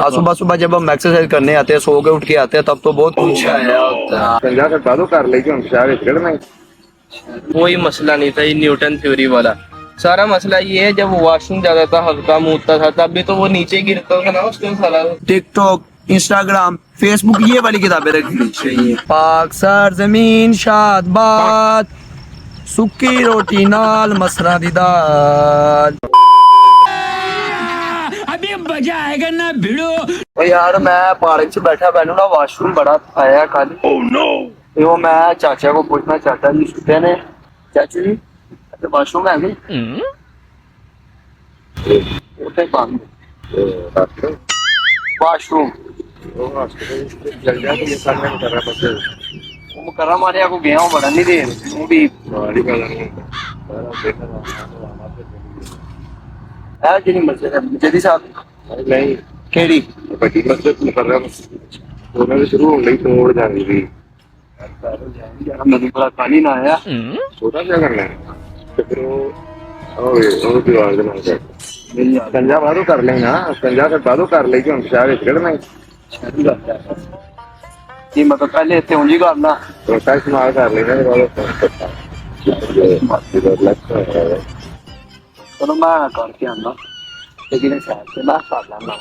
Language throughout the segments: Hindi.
हाँ, सुबह सुबह जब हम एक्सरसाइज करने आते हैं, सो के उठ के आते हैं, तब तो बहुत कुछ आया होता है। पंजाब का दादो कर लेगी हम शायद करना कोई मसला नहीं था ये न्यूटन थ्योरी वाला। सारा मसला ये है, जब वो वॉशरूम जाता था, हल्का मुड़ता था, तब भी तो वो नीचे गिरता था ना उसके सारा। टिकटॉक, इंस्टाग्राम, फेसबुक, ये वाली किताबें रखनी चाहिए। पाक सर जमीन शाद बात, सुक्की रोटी नाल मसरा दी दाल। अभी मजा आएगा ना भिड़ो। ओ यार, मैं पार्क च बैठा, मैनू ना वॉशरूम बड़ा आया कल। Oh no. वो मैं चाचा को पूछना, चाचा जी सुते ने? चाचू जी वॉशरूम है नहीं? उठे बंद वॉशरूम। जल जाए तो ये करना नहीं कर रहा बस वो मुकर्रम हमारे को गया हूँ बड़ा नहीं देर वो भी हमारी बात नहीं है जिनी मस्जिद साहब नहीं केड़ी बड़ी मस्जिद मुकर्रम उन्होंने शुरू होने तोड़ जानी थी नदी बड़ा पानी ना आया छोटा क्या करना है तो फिर वो दीवार के नाम कर पंजाब वालों कर लेंगे ना पंजाब का वालों कर लेंगे हम शायद करना ये मतलब पहले इतने ऊंची करना तो का इस्तेमाल कर लेंगे चलो मैं करके आना लेकिन शायद से ना कर लेना।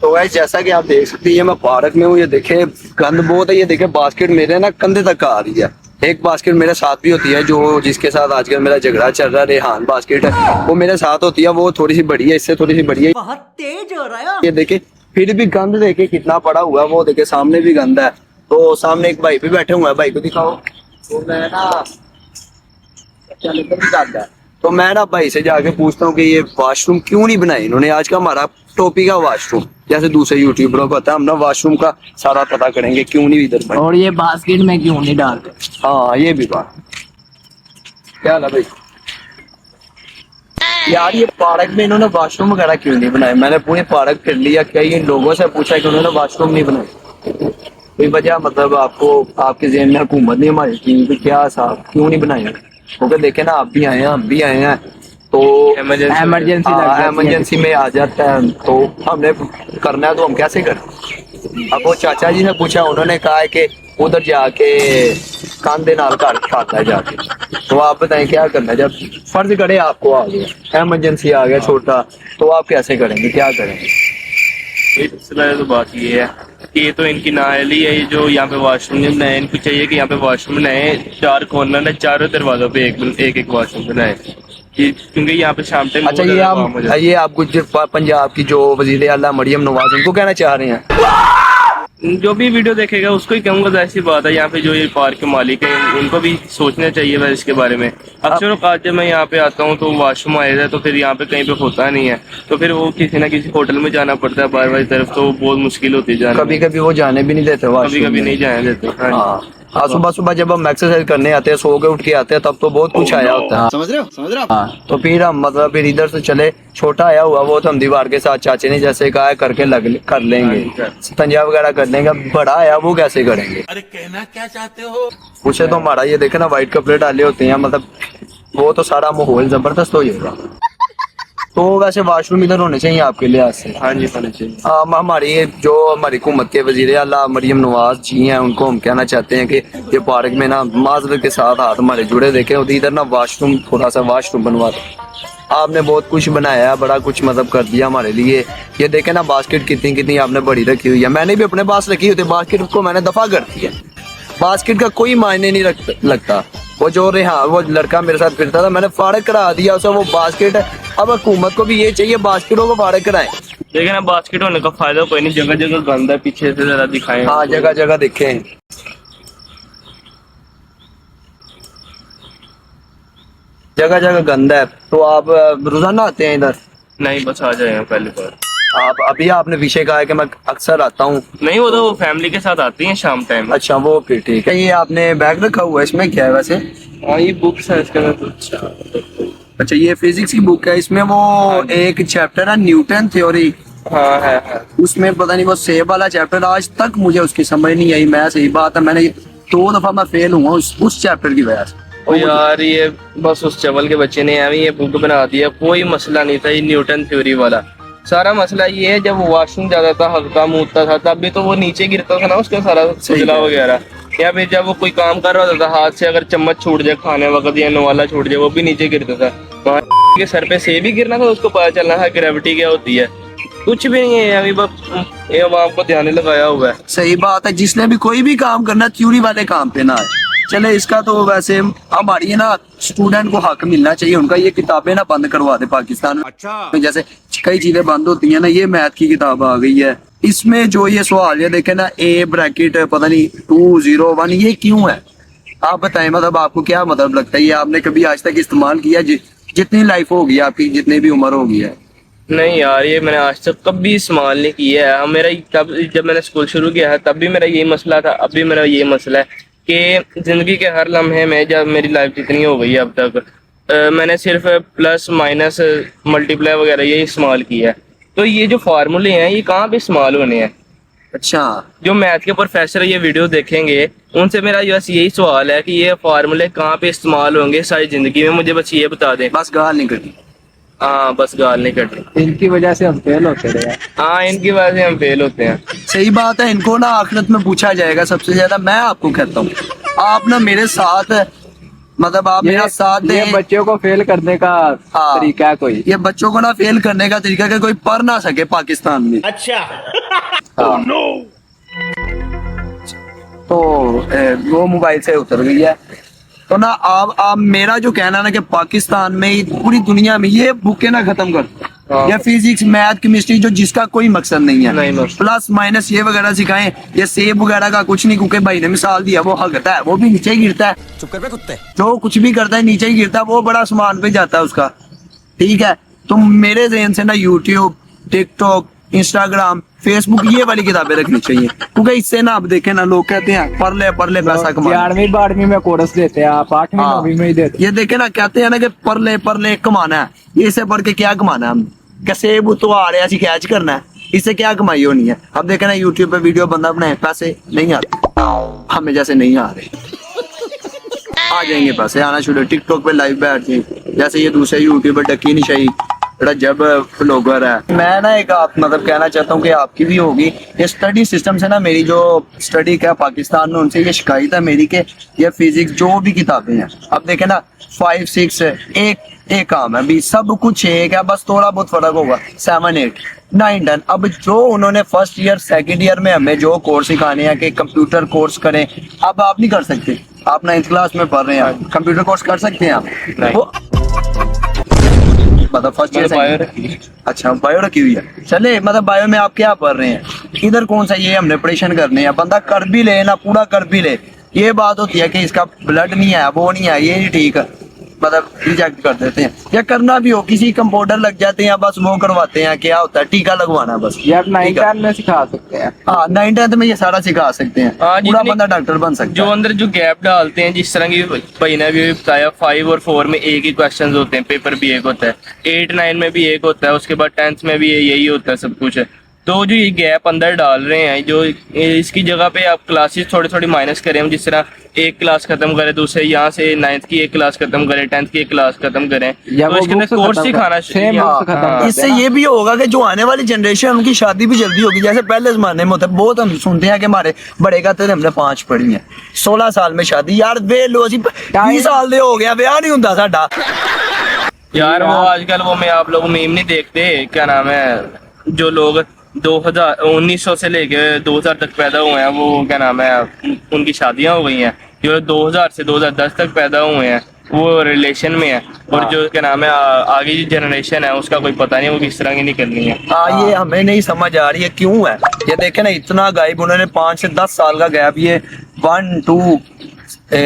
तो वैसे जैसा कि आप देख सकते हैं, मैं पार्क में हूँ, ये देखे गंद बहुत है। ये देखे बास्केट मेरे ना कंधे तक आ रही है। एक बास्केट मेरे साथ भी होती है, जो जिसके साथ आजकल मेरा झगड़ा चल रहा है, रेहान बास्केट है, वो मेरे साथ होती है। वो थोड़ी सी बड़ी है, इससे थोड़ी सी बड़ी है, बहुत तेज हो रहा है। ये देखे फिर भी गंद देखे कितना पड़ा हुआ है। वो देखे सामने भी गंद है। तो सामने एक भाई भी बैठे हुए हैं, भाई को दिखाओ। तो मैं ना क्या निकल जाता है, तो मैं ना भाई से जाके पूछता हूँ कि ये वॉशरूम क्यों नहीं बनाए इन्होंने। आज का हमारा टॉपिक है वॉशरूम, जैसे दूसरे यूट्यूबरों को होता है, हम ना वॉशरूम का सारा पता करेंगे क्यों नहीं इधर बने। और ये बास्केट में क्यों नहीं डालते? हाँ ये भी बात। क्या हाल है भाई? यार ये पार्क में इन्होंने वॉशरूम वगैरह क्यों नहीं बनाए? मैंने पूरे पार्क फिर लिया, क्या ये लोगों से पूछा कि उन्होंने वॉशरूम नहीं बनाए? कोई वजह मतलब आपको आपके जेहन में हुकूमत नहीं हमारी की क्या साहब क्यों नहीं बनाए? क्योंकि देखे ना आप भी आए हैं, हम भी आए हैं, तो इमरजेंसी में आ जाता है, तो हमने करना है तो हम कैसे करें? अब वो चाचा जी से पूछा, उन्होंने कहा है कि उधर जाके कांधे नाल खाता है जाके। तो आप बताएं क्या करना है? जब फर्ज करे आपको आ गया इमरजेंसी आ गया छोटा, तो आप कैसे करेंगे, क्या करेंगे? तो बात ये है कि ये तो इनकी नाअहली है, ये जो यहाँ पे वॉशरूम नहीं बनाए। इनको चाहिए कि यहाँ पे वॉशरूम बनाए, 4 कॉर्नर है, चारों दरवाजों पे एक एक वॉशरूम बनाए, क्योंकि यहाँ पे शाम टाइम। अच्छा ये आप गुजरात पंजाब की जो वजीर आला मरियम नवाज, उनको कहना चाह रहे हैं? जो भी वीडियो देखेगा उसको ही कहूंगा, तो ऐसी बात है। यहाँ पे जो ये पार्क के मालिक है उनको भी सोचना चाहिए वैसे इसके बारे में। अक्सर औकात जब मैं यहाँ पे आता हूँ तो वॉशरूम आया है, तो फिर यहाँ पे कहीं पे होता नहीं है, तो फिर वो किसी ना किसी होटल में जाना पड़ता है बार बार तरफ, तो बहुत मुश्किल होती है जाना। कभी कभी वो जाने भी नहीं देते, कभी कभी नहीं जाने देते। हाँ, सुबह सुबह जब हम एक्सरसाइज करने आते हैं, सो के उठ के आते हैं, तब तो बहुत कुछ आया होता है। समझ रहे हो? हाँ, तो फिर हम मतलब फिर इधर से चले, छोटा आया हुआ वो तो हम दीवार के साथ चाचे ने जैसे कहा है करके कर लेंगे, तंजा वगैरह कर लेंगे। बड़ा आया वो कैसे करेंगे? अरे कहना क्या चाहते हो? पूछे तो हमारा ये देखे ना वाइट कपड़े डाले होते हैं, मतलब वो तो सारा माहौल जबरदस्त हो जाएगा। तो वैसे वॉशरूम इधर होने चाहिए आपके लिहाज से? हाँ जी होने चाहिए। हमारी जो हमारी हुकूमत के वजीर आला मरियम नवाज जी हैं, उनको हम कहना चाहते हैं कि ये पार्क में ना माजरत के साथ हाथ हमारे जुड़े देखे, इधर ना वॉशरूम थोड़ा सा वॉशरूम बनवा दो। आपने बहुत कुछ बनाया है, बड़ा कुछ मतलब कर दिया हमारे लिए। ये देखे ना बास्केट कितनी कितनी आपने बड़ी रखी हुई है, मैंने भी अपने पास रखी हुई थी, बास्केट को मैंने दफा कर दिया। बास्केट का कोई मायने नहीं लगता। वो जो वो लड़का मेरे साथ फिरता था, मैंने फाड़क करा दिया उसे, वो बास्केट है। अब हुकूमत को भी ये चाहिए बास्केटों को फाड़क कराएं। देखिए ना बास्केट होने का फायदा कोई नहीं, जगह जगह गंद है, पीछे से जरा दिखाएं। हाँ जगह जगह देखें, जगह जगह गंदा है। तो आप रोजाना आते हैं इधर? नहीं बस आ जाए पहली बार। आप अभी आपने विषय कहा है कि मैं अक्सर आता हूँ। नहीं वो तो फैमिली के साथ आती हैं शाम टाइम। अच्छा वो फिर ठीक है। ये आपने बैग रखा हुआ है, इसमें क्या है वैसे? हाँ ये बुक्स है इसके अंदर। अच्छा ये फिजिक्स की बुक है, इसमें वो एक चैप्टर है न्यूटन थ्योरी। हाँ है। उसमें पता नहीं वो सेब वाला चैप्टर, आज तक मुझे उसकी समझ नहीं आई। मैं सही बात है, मैंने 2 दफा मैं फेल हुआ उस चैप्टर की वजह से। ओ यार ये बस उस चवल के बच्चे ने हमें ये बुक बना दिया, कोई मसला नहीं था ये न्यूटन थ्योरी वाला। सारा मसला ये है, जब वो वॉशरूम जाता था, हल्का मूदता था, तब भी तो वो नीचे गिरता था ना उसका सारा खुजला वगैरह। या फिर जब वो कोई काम कर रहा होता था, हाथ से अगर चम्मच छूट जाए खाने वक्त या नवाला छूट जाए, वो भी नीचे गिरता था। वहाँ के सर पे से भी गिरना था, उसको पता चलना था ग्रेविटी क्या होती है। कुछ भी नहीं है अभी, बस ये आवाम को ध्यान नहीं लगाया हुआ है। सही बात है, जिसने भी कोई भी काम करना थ्योरी वाले काम पे ना है। चले इसका तो वैसे हमारी है ना, स्टूडेंट को हक मिलना चाहिए उनका, ये किताबें ना बंद करवा दे पाकिस्तान में। अच्छा जैसे कई चीजें बंद होती है ना, ये मैथ की किताब आ गई है, इसमें जो ये सवाल ये देखे ना, ए ब्रैकेट पता नहीं 201, ये क्यों है? आप बताएं, मतलब आपको क्या मतलब लगता है, ये आपने कभी आज तक इस्तेमाल किया? जितनी लाइफ होगी आपकी, जितनी भी उम्र होगी है। नहीं यार, ये मैंने आज तक कभी इस्तेमाल नहीं किया है। मेरा तब जब मैंने स्कूल शुरू किया है तब भी मेरा यही मसला था, अब भी मेरा यही मसला है कि जिंदगी के हर लम्हे में, जब मेरी लाइफ जितनी हो गई है अब तक, मैंने सिर्फ प्लस माइनस मल्टीप्लाई वगैरह ये इस्तेमाल किया है। तो ये जो फार्मूले हैं ये कहाँ पे इस्तेमाल होने हैं? अच्छा, जो मैथ के प्रोफेसर ये वीडियो देखेंगे उनसे मेरा बस यही सवाल है कि ये फार्मूले कहाँ पे इस्तेमाल होंगे सारी जिंदगी में, मुझे बस ये बता दें। बस गाल नहीं करनी। हाँ, बस गाल नहीं कट रही। इनकी वजह से हम फेल होते रहे। हाँ, इनकी वजह से हम फेल होते हैं। सही बात है, इनको ना आखिरत में पूछा जाएगा सबसे ज्यादा। मैं आपको कहता हूँ, आप ना मेरे साथ, मतलब आप मेरा साथ दें। ये बच्चों को फेल करने का हाँ, तरीका है कोई? ये बच्चों को ना फेल करने का तरीका है, कोई पढ़ ना सके पाकिस्तान में। अच्छा। हाँ। तो वो मोबाइल से उतर गई है। तो ना आप मेरा जो कहना है ना कि पाकिस्तान में, पूरी दुनिया में ये बुकें ना खत्म कर, या फिजिक्स मैथ केमिस्ट्री जो जिसका कोई मकसद नहीं है, प्लस माइनस ये वगैरह सिखाएं। ये सेब वगैरह का कुछ नहीं, क्योंकि भाई ने मिसाल दिया, वो हगता है वो भी नीचे ही गिरता है। चुप कर बे कुत्ते। जो कुछ भी करता है नीचे ही गिरता है, वो बड़ा आसमान पे जाता है उसका। ठीक है, तो मेरे ज़हन से ना यूट्यूब, टिकटॉक, इंस्टाग्राम, फेसबुक, ये वाली किताबें रखनी चाहिए, क्योंकि इससे ना आप देखें ना, लोग कहते हैं पढ़ ले पैसा कमा। 11वीं 12वीं में कोर्स देते हैं, आप 8वीं 9वीं में ही देते ये देखे ना, कहते हैं ना कि पढ़ ले कमाना है। ये इसे पढ़ के क्या कमाना है हम? कैसे तो आ रहे हैं कैच करना है, इससे क्या कमाई होनी है? अब देखे ना यूट्यूब पे वीडियो बंदा बनाए, पैसे नहीं आते, हमें जैसे नहीं आ रहे, आ जाएंगे पैसे आना शुरू। टिकटॉक पे लाइव बैठ गए, जैसे ये दूसरे यूट्यूबर डकी निशाई बड़ा जब ब्लॉगर है। मैं ना एक आप मतलब कहना चाहता हूँ कि आपकी भी होगी, ये स्टडी सिस्टम से ना, मेरी जो स्टडी क्या पाकिस्तान में, उनसे ये शिकायत है मेरी के ये फिजिक्स जो भी किताबें हैं, अब देखे ना 5 6 एक काम है, अभी सब कुछ एक है, बस थोड़ा बहुत फर्क होगा। 7 8 9 10, अब जो उन्होंने फर्स्ट ईयर सेकंड ईयर में हमें जो कोर्स सिखाने हैं कि कंप्यूटर कोर्स करें, अब आप नहीं कर सकते। आप 9th क्लास में पढ़ रहे हैं, कंप्यूटर कोर्स कर सकते हैं आप? वो मतलब फर्स्ट ईयर अच्छा बायो रखी हुई है। चले, मतलब बायो में आप क्या पढ़ रहे हैं? इधर कौन सा ये हमने ऑपरेशन करने हैं, बंदा कर भी ले ना, पूरा कर भी ले, ये बात होती है कि इसका ब्लड नहीं है, वो नहीं है, ये नहीं ठीक है, मतलब रिजेक्ट कर देते हैं। या करना भी हो, किसी कंपाउंडर लग जाते हैं, बस वो करवाते हैं, क्या होता है टीका लगवाना बस। ये आप 9th 10th में सिखा सकते हैं। हाँ, 9th 10th में ये सारा सिखा सकते हैं, पूरा बंदा डॉक्टर बन सकता जो है। अंदर जो गैप डालते हैं, जिस तरह की भाई ने भी बताया, 5 और 4 में एक ही क्वेश्चन होते हैं, पेपर भी एक होता है, 8 9 में भी एक होता है, उसके बाद 10th में भी यही होता है सब कुछ। तो जो ये गैप अंदर डाल रहे हैं, जो इसकी जगह पे आप क्लासेस थोड़ी थोड़ी माइनस करें, जिस तरह एक क्लास खत्म करें, दूसरे यहाँ से 9th की एक क्लास खत्म करें, 10th की एक क्लास खत्म करें, तो इसके अंदर कोर्स सिखाना चाहिए। इससे ये भी होगा कि जो आने वाली जनरेशन, उनकी शादी भी जल्दी होगी। जैसे पहले जमाने में होता है, बहुत हम सुनते हैं कि हमारे बड़े कहते थे हमने 5 पढ़ी है, 16 साल में शादी। यार वे लो 20 साल दे हो गया, ब्याह नहीं होता साडा। यार वो आजकल वो मैं आप लोग मीम नहीं देखते, क्या नाम है, जो लोग 1900 से लेके 2000 तक पैदा हुए हैं, वो क्या नाम है, उनकी शादियां हो गई हैं। जो 2000 से 2010 तक पैदा हुए हैं वो रिलेशन में है, और जो क्या नाम है आगे की जनरेशन है उसका कोई पता नहीं वो किस तरह की निकलनी है। हाँ, ये हमें नहीं समझ आ रही है क्यों है। ये देखे ना, इतना गायब उन्होंने 5 से 10 साल का गैप, ये 1 2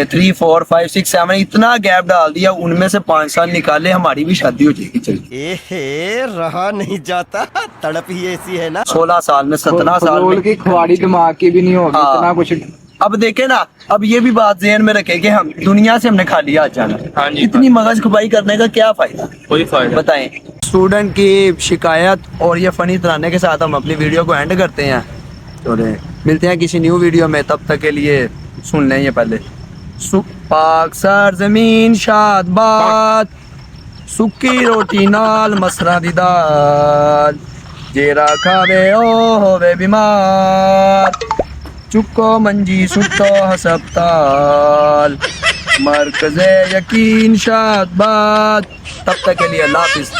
3 4 5 6 7 इतना गैप डाल दिया, उनमें से 5 साल निकाले, हमारी भी शादी हो जाएगी। चलिए, रहा नहीं जाता, तड़प ही ऐसी है ना। 16 साल में 17 साल में की खुआड़ी दिमाग की भी नहीं होगी, हाँ। इतना कुछ। अब देखे ना, अब ये भी बात ज़हन में रखे कि हम दुनिया से हमने खाली हाथ जाना। हाँ जी, इतनी मगज खुबाई करने का क्या फायदा? कोई फायदा बताएं। स्टूडेंट की शिकायत और ये फनी तराने के साथ हम अपनी वीडियो को एंड करते हैं। तो मिलते हैं किसी न्यू वीडियो में, तब तक के लिए सुन लें ये पहले। पाक सरजमीन शादबाद, सुक्की रोटी नाल मसरा दी दाल, जेरा खावे ओ होवे बीमार चुको मंजी सुट्टो हसपताल मरकज़े यकीन शाद बाद। तब तक के लिए अल्लाह हाफिज़।